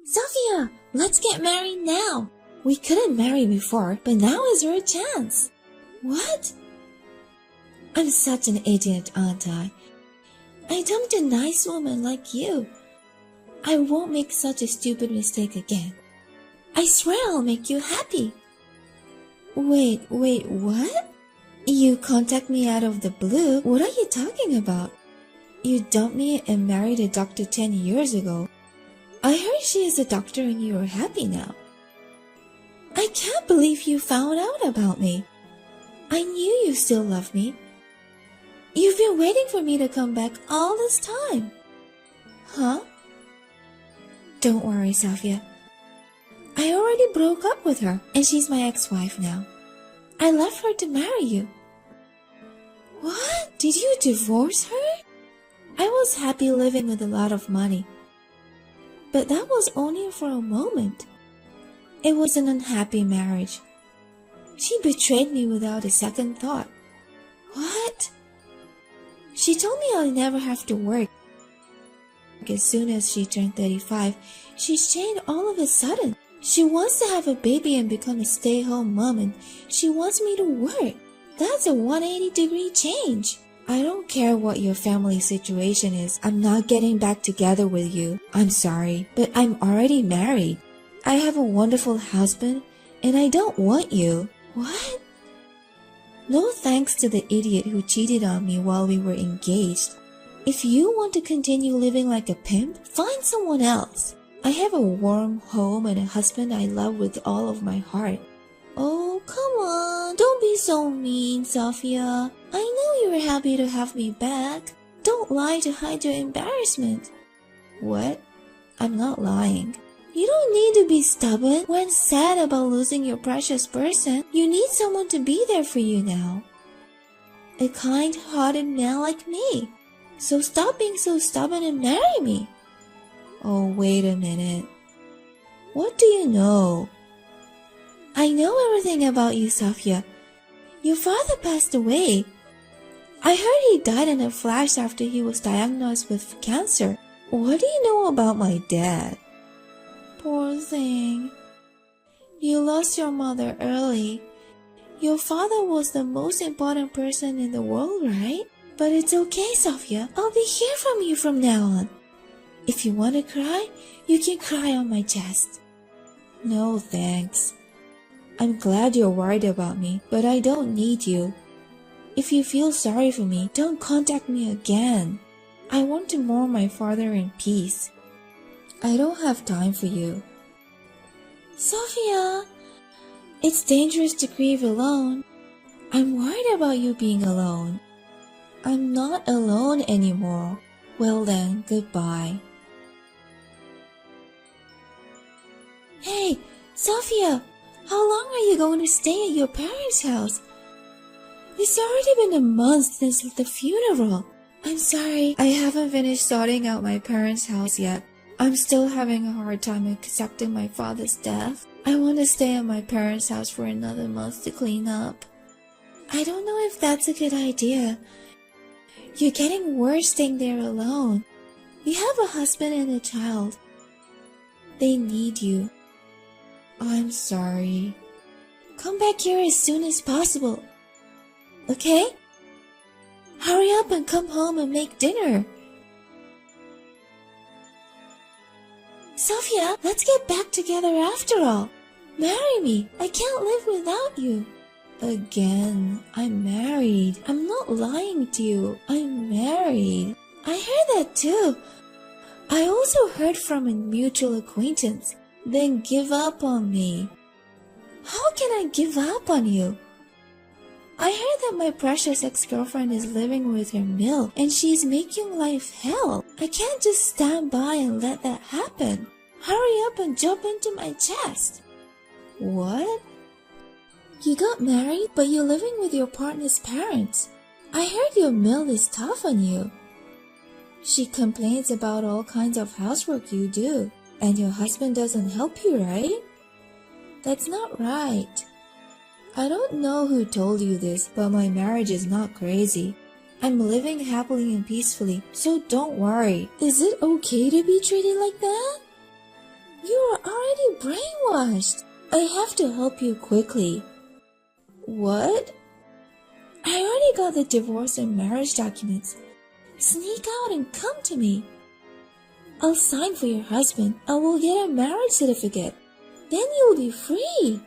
Sophia, let's get married now. We couldn't marry before, but now is our chance. What? I'm such an idiot, aren't I? I dumped a nice woman like you. I won't make such a stupid mistake again. I swear I'll make you happy. Wait, what? You contact me out of the blue? What are you talking about? You dumped me and married a doctor 10 years ago. I heard she is a doctor and you are happy now. I can't believe you found out about me. I knew you still love me. You've been waiting for me to come back all this time. Huh? Don't worry, Sophia. I already broke up with her and she's my ex-wife now. I left her to marry you. What? Did you divorce her? I was happy living with a lot of money. But that was only for a moment. It was an unhappy marriage. She betrayed me without a second thought. What? She told me I'll never have to work. As soon as she turned 35, she's changed all of a sudden. She wants to have a baby and become a stay-home mom, and she wants me to work. That's a 180-degree change. I don't care what your family situation is. I'm not getting back together with you. I'm sorry, but I'm already married. I have a wonderful husband, and I don't want you. What? No thanks to the idiot who cheated on me while we were engaged. If you want to continue living like a pimp, find someone else. I have a warm home and a husband I love with all of my heart. Oh, come on. Don't be so mean, Sophia. I know you were happy to have me back. Don't lie to hide your embarrassment. What? I'm not lying. You don't need to be stubborn when sad about losing your precious person. You need someone to be there for you now. A kind-hearted man like me. So stop being so stubborn and marry me. Oh, wait a minute. What do you know? I know everything about you, Sophia. Your father passed away. I heard he died in a flash after he was diagnosed with cancer. What do you know about my dad? Poor thing. You lost your mother early. Your father was the most important person in the world, right? But it's okay, Sophia. I'll be here from you from now on. If you want to cry, you can cry on my chest. No, thanks. I'm glad you're worried about me, but I don't need you. If you feel sorry for me, don't contact me again. I want to mourn my father in peace. I don't have time for you. Sophia, it's dangerous to grieve alone. I'm worried about you being alone. I'm not alone anymore. Well then, goodbye. Hey, Sophia, how long are you going to stay at your parents' house? It's already been a month since the funeral. I'm sorry, I haven't finished sorting out my parents' house yet. I'm still having a hard time accepting my father's death. I want to stay at my parents' house for another month to clean up. I don't know if that's a good idea. You're getting worse staying there alone. You have a husband and a child. They need you. I'm sorry. Come back here as soon as possible. Okay? Hurry up and come home and make dinner. Sophia, let's get back together after all. Marry me. I can't live without you. Again, I'm married. I'm not lying to you. I'm married. I heard that too. I also heard from a mutual acquaintance. Then give up on me. How can I give up on you? I heard that my precious ex-girlfriend is living with her mill and she's making life hell. I can't just stand by and let that happen. Hurry up and jump into my chest. What? You got married, but you're living with your partner's parents. I heard your mill is tough on you. She complains about all kinds of housework you do, and your husband doesn't help you, right? That's not right. I don't know who told you this, but my marriage is not crazy. I'm living happily and peacefully, so don't worry. Is it okay to be treated like that? You brainwashed. I have to help you quickly. What? I already got the divorce and marriage documents. Sneak out and come to me. I'll sign for your husband and we'll get a marriage certificate. Then you'll be free.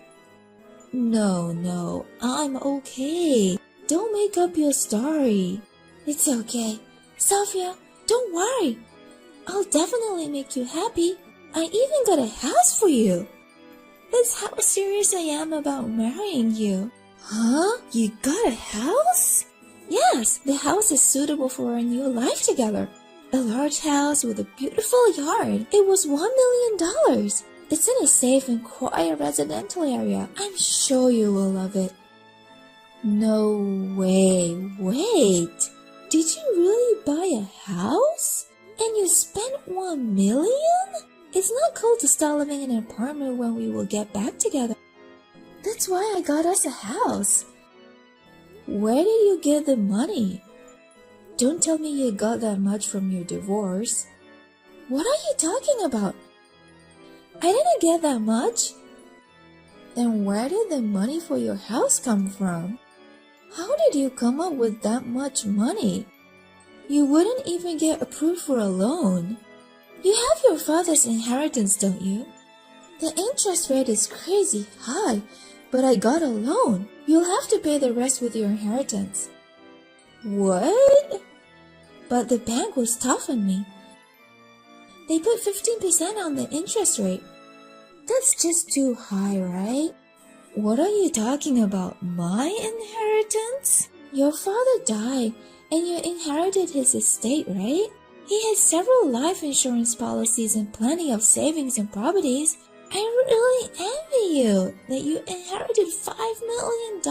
No, I'm okay. Don't make up your story. It's okay. Sophia, don't worry. I'll definitely make you happy. I even got a house for you. That's how serious I am about marrying you. Huh? You got a house? Yes, the house is suitable for our new life together. A large house with a beautiful yard. It was $1 million. It's in a safe and quiet residential area. I'm sure you will love it. No way. Wait. Did you really buy a house? And you spent $1 million? It's not cool to start living in an apartment when we will get back together. That's why I got us a house. Where did you get the money? Don't tell me you got that much from your divorce. What are you talking about? I didn't get that much. Then where did the money for your house come from? How did you come up with that much money? You wouldn't even get approved for a loan. You have your father's inheritance, don't you? The interest rate is crazy high, but I got a loan. You'll have to pay the rest with your inheritance. What? But the bank was tough on me. They put 15% on the interest rate. That's just too high, right? What are you talking about? My inheritance? Your father died and you inherited his estate, right? He has several life insurance policies and plenty of savings and properties. I really envy you that you inherited $5 million.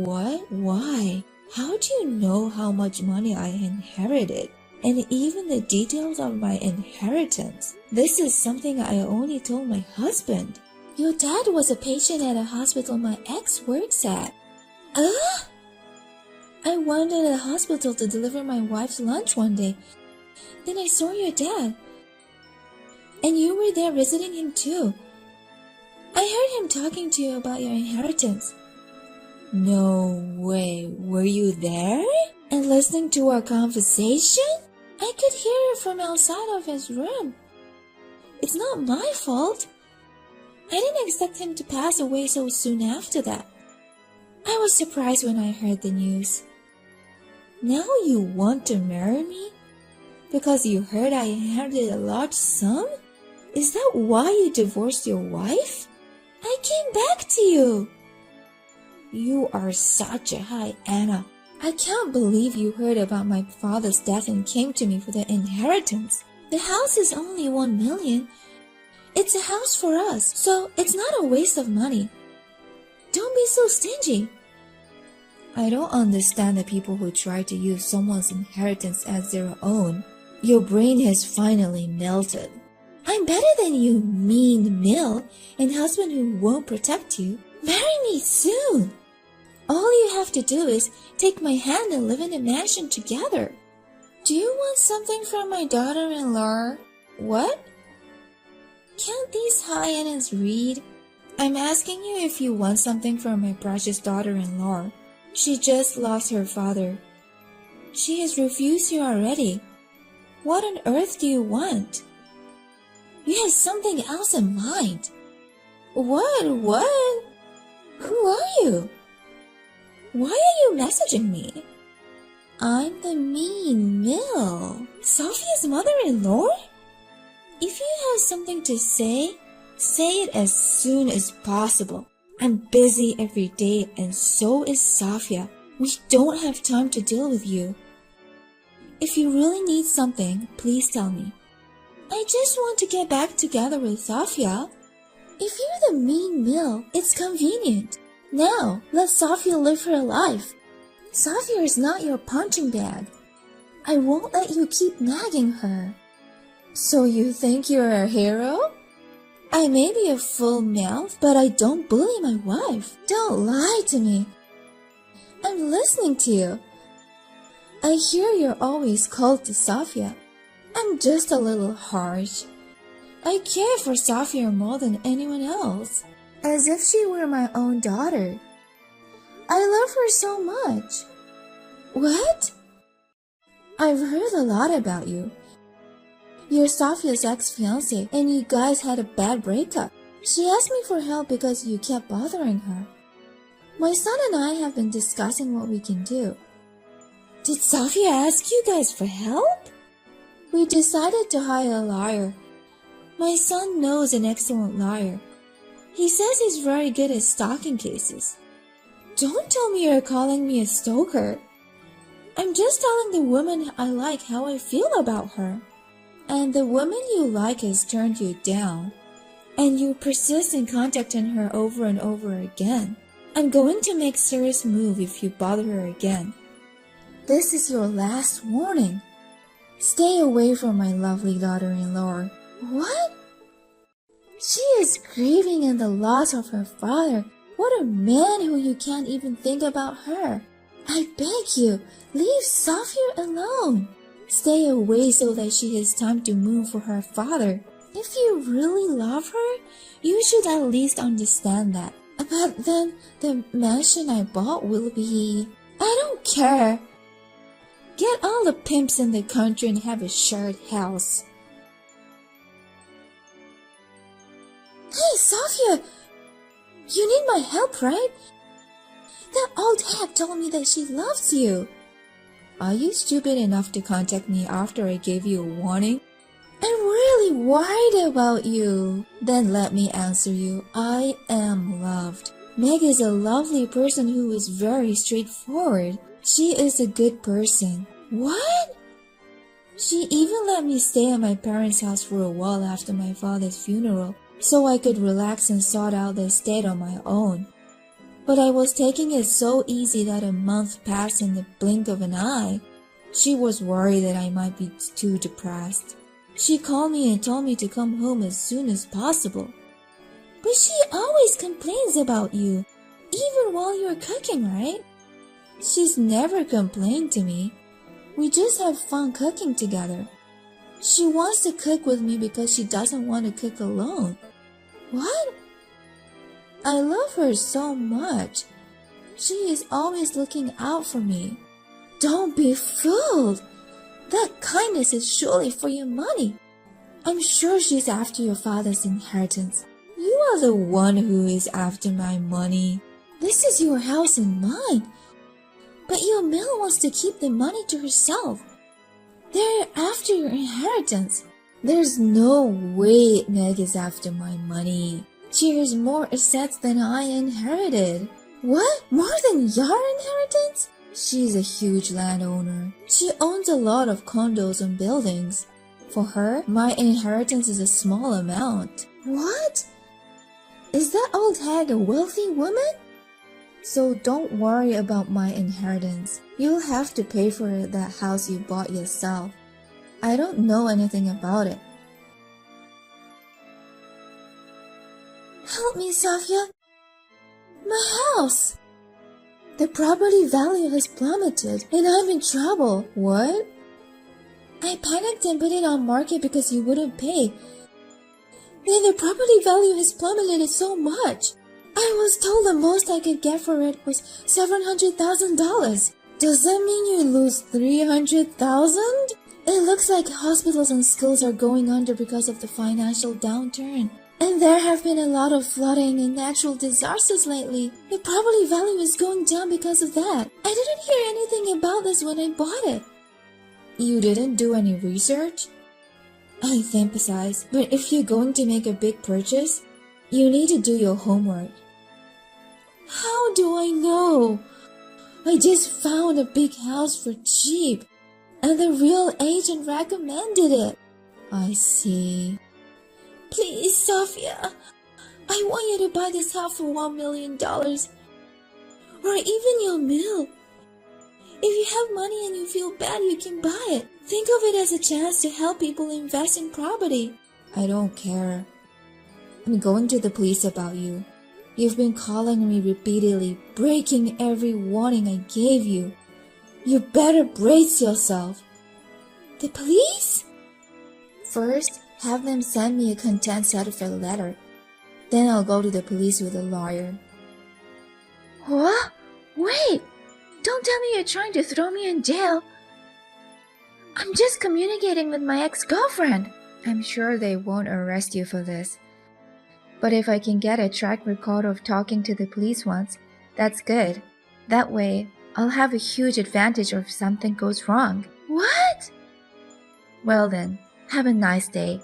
What? Why? How do you know how much money I inherited? And even the details of my inheritance. This is something I only told my husband. Your dad was a patient at a hospital my ex works at. I went to the hospital to deliver my wife's lunch one day. Then I saw your dad. And you were there visiting him too. I heard him talking to you about your inheritance. No way, were you there? And listening to our conversation? I could hear it from outside of his room. It's not my fault. I didn't expect him to pass away so soon after that. I was surprised when I heard the news. Now you want to marry me? Because you heard I inherited a large sum? Is that why you divorced your wife? I came back to you. You are such a hyena. I can't believe you heard about my father's death and came to me for the inheritance. The house is only $1 million. It's a house for us, so it's not a waste of money. Don't be so stingy. I don't understand the people who try to use someone's inheritance as their own. Your brain has finally melted. I'm better than you, mean mill, and husband who won't protect you. Marry me soon. All you have to do is take my hand and live in a mansion together. Do you want something from my daughter-in-law? What? Can't these hyenas read? I'm asking you if you want something from my precious daughter-in-law. She just lost her father. She has refused you already. What on earth do you want? You have something else in mind. What? Who are you? Why are you messaging me? I'm the mean mill. Sophia's mother-in-law? If you have something to say it as soon as possible. I'm busy every day and so is Sophia. We don't have time to deal with you. If you really need something, please tell me. I just want to get back together with Sophia. If you're the mean mill, it's convenient. Now, let Sophia live her life. Sophia is not your punching bag. I won't let you keep nagging her. So you think you're a hero? I may be a full mouth, but I don't bully my wife. Don't lie to me. I'm listening to you. I hear you're always cold to Sophia. I'm just a little harsh. I care for Sofia more than anyone else, as if she were my own daughter. I love her so much. What? I've heard a lot about you. You're Sofia's ex-fiancé and you guys had a bad breakup. She asked me for help because you kept bothering her. My son and I have been discussing what we can do. Did Sofia ask you guys for help? We decided to hire a lawyer. My son knows an excellent lawyer. He says he's very good at stalking cases. Don't tell me you're calling me a stalker. I'm just telling the woman I like how I feel about her. And the woman you like has turned you down. And you persist in contacting her over and over again. I'm going to make serious move if you bother her again. This is your last warning. Stay away from my lovely daughter-in-law. What? She is grieving in the loss of her father. What a man who you can't even think about her. I beg you, leave Sofia alone. Stay away so that she has time to move for her father. If you really love her, you should at least understand that. But then the mansion I bought will be... I don't care. Get all the pimps in the country and have a shared house. Hey, Sofia! You need my help, right? That old hag told me that she loves you. Are you stupid enough to contact me after I gave you a warning? I'm really worried about you. Then let me answer you. I am loved. Meg is a lovely person who is very straightforward. She is a good person. What? She even let me stay at my parents' house for a while after my father's funeral, so I could relax and sort out the estate on my own. But I was taking it so easy that a month passed in the blink of an eye. She was worried that I might be too depressed. She called me and told me to come home as soon as possible. But she always complains about you, even while you're cooking, right? She's never complained to me. We just have fun cooking together. She wants to cook with me because she doesn't want to cook alone. What? I love her so much. She is always looking out for me. Don't be fooled. That kindness is surely for your money. I'm sure she's after your father's inheritance. You are the one who is after my money. This is your house and mine. But your mill wants to keep the money to herself. They're after your inheritance. There's no way Meg is after my money. She has more assets than I inherited. What? More than your inheritance? She's a huge landowner. She owns a lot of condos and buildings. For her, my inheritance is a small amount. What? Is that old hag a wealthy woman? So don't worry about my inheritance. You'll have to pay for that house you bought yourself. I don't know anything about it. Help me, Sofia. My house. The property value has plummeted and I'm in trouble. What? I panicked and put it on market because you wouldn't pay. Then the property value has plummeted so much. I was told the most I could get for it was $700,000. Does that mean you lose $300,000? It looks like hospitals and schools are going under because of the financial downturn. And there have been a lot of flooding and natural disasters lately. The property value is going down because of that. I didn't hear anything about this when I bought it. You didn't do any research? I emphasize, but if you're going to make a big purchase, you need to do your homework. How do I know? I just found a big house for cheap, and the real agent recommended it. I see. Please, Sofia, I want you to buy this house for $1 million, or even your mill. If you have money and you feel bad, you can buy it. Think of it as a chance to help people invest in property. I don't care. I'm going to the police about you. You've been calling me repeatedly, breaking every warning I gave you. You better brace yourself. The police? First, Have them send me a content certificate letter. Then I'll go to the police with a lawyer. What? Wait! Don't tell me you're trying to throw me in jail. I'm just communicating with my ex-girlfriend. I'm sure they won't arrest you for this. But if I can get a track record of talking to the police once, that's good. That way, I'll have a huge advantage if something goes wrong. What? Well then, have a nice day.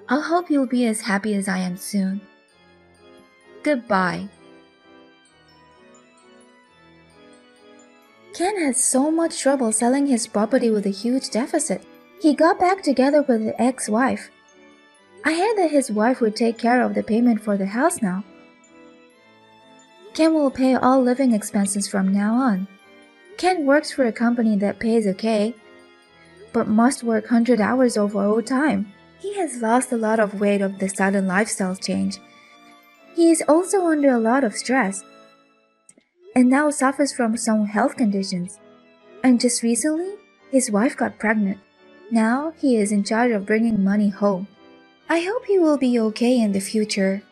I'll hope you'll be as happy as I am soon. Goodbye. Ken had so much trouble selling his property with a huge deficit. He got back together with his ex-wife. I heard that his wife would take care of the payment for the house now. Ken will pay all living expenses from now on. Ken works for a company that pays okay, but must work 100 hours over overtime. He has lost a lot of weight of the sudden lifestyle change. He is also under a lot of stress, and now suffers from some health conditions. And just recently, his wife got pregnant. Now he is in charge of bringing money home. I hope he will be okay in the future.